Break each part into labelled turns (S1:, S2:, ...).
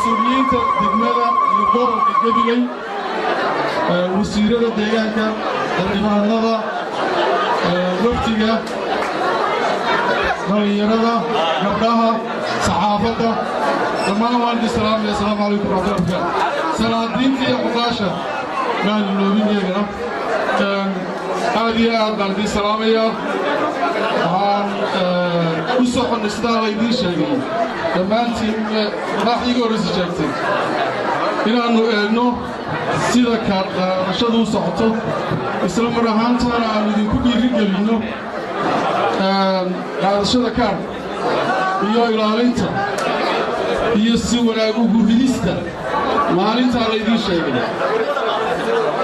S1: مسؤولين دقمنا يقدروا الجبلي وسيرة الديانكا الإمانة وفتية غيرها قبلها صحافة لما والد السلام عليكم ورحمة الله وبركاته سلام دينتي عقاشة قال النوبين يقرأ هذه والد السلامية عن وصح النساء ويدين شيء لما أنت راح يقول رسالتي إنه sida ka qaadashadu socoto isla mar ahaantaana aan idinku dhiirigelino qaadashada kaar iyo ilaalinta iyo si wanaag ugu ridista maalinta la idin sheegay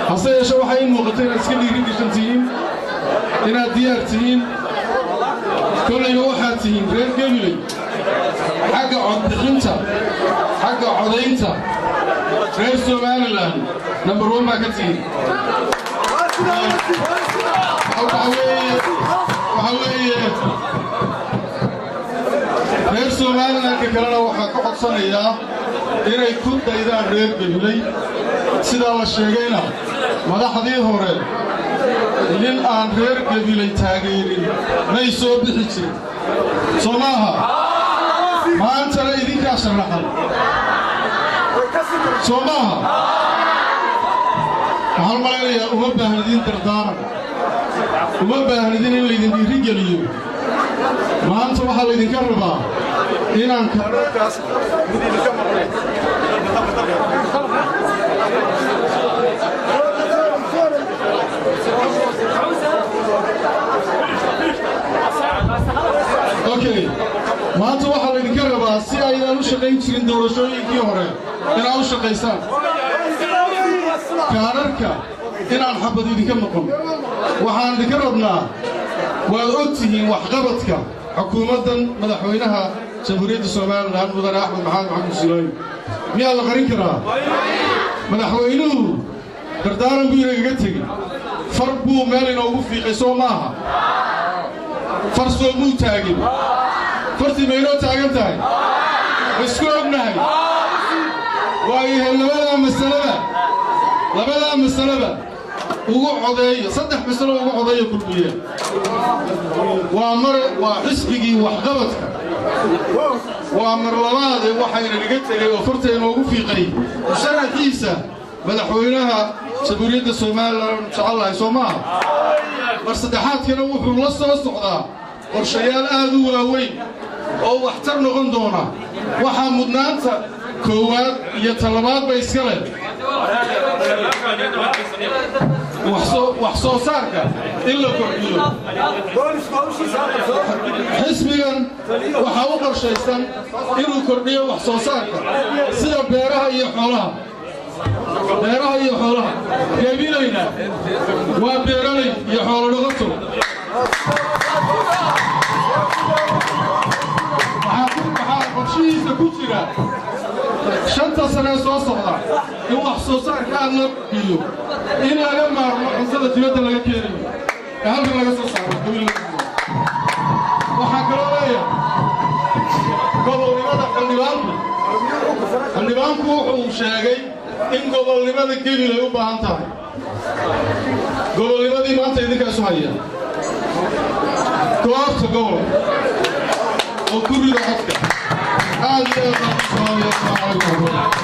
S1: hase yeeshee waxay muuqatay inaad iska dhiirigelishantihiin inaad diyaar tihiin kollayba waxaad tihiin reer Gabiley xagga codbixinta xagga codaynta reer Somaliland number 1 marketing reer Somaliland kalena waxa ka codsanaya inay ku daydaan reer Gabiley sida la sheegayna madaxdii hore in aan reer Gabiley taageerin may soo bixi jirin Soomaha maanta idinka sharaxan Soomaha waxaan maleeyaa uma baahnidin dardaaran uma baahnidin in laydin dhiirigeliyo maanta waxaa laydinka rabaa inaan kaararkaas idinka maqleen okay maanta waxaa laydinka rabaa si aydan u shaqayn jirin doorashooyinkii hore inaad u shaqaysaan kaararka inaan xabad idinka noqon waxaan idinka rabnaa waad ogtihiin waxqabadka xukuumaddan madaxweynaha jamhuuriyadda Soomaaliland mudane Axmed Maxamed Suleymaan miyaa la qarin karaa madaxweynuhu dardaaran buu inaga tegey far buu meel inoogu fiiqay soo maaha far soo muu taagin fartii maynoo taagan tahay isku ognahay waayahay labadaa masalada ugu codeeya saddex masalo ugu codeeya kulmiye waa xisbigii waxqabadka waa mar labaad waxayna naga tagay oo farta inoogu fiiqay sharaxiisa madaxweynaha jamhuuriyadda Soomaaliland jecelahay Soomaha mar saddexaadkana wuxuu la soo socdaa qorshayaal aad u waaweyn oo waxtar noqon doona waxa mudnaanta koowaad iyo talabaad bay iska leh wax soo saarka in la kordhiyo xisbigan waxa uu qorshaysan inuu kordhiyo wax soo saarka sida beeraha iyo xoolaha Gabileyna waa beeraley iyo xoolo dhaqato waxaa qorshihiisa ku jira 5 sano soo socda in wax soo saarka aad la biyo in laga maarmo cuntada dibadda laga keenayo halka laga soo saaro Gabiley waxa kaloo leeyahay gobolnimada xildhibaanku wuxuu sheegay in gobolnimada Gabiley u baahan tahay gobolnimadii maanta idinka soo haya goobta gobol oo ku rido xadka aad iyo aad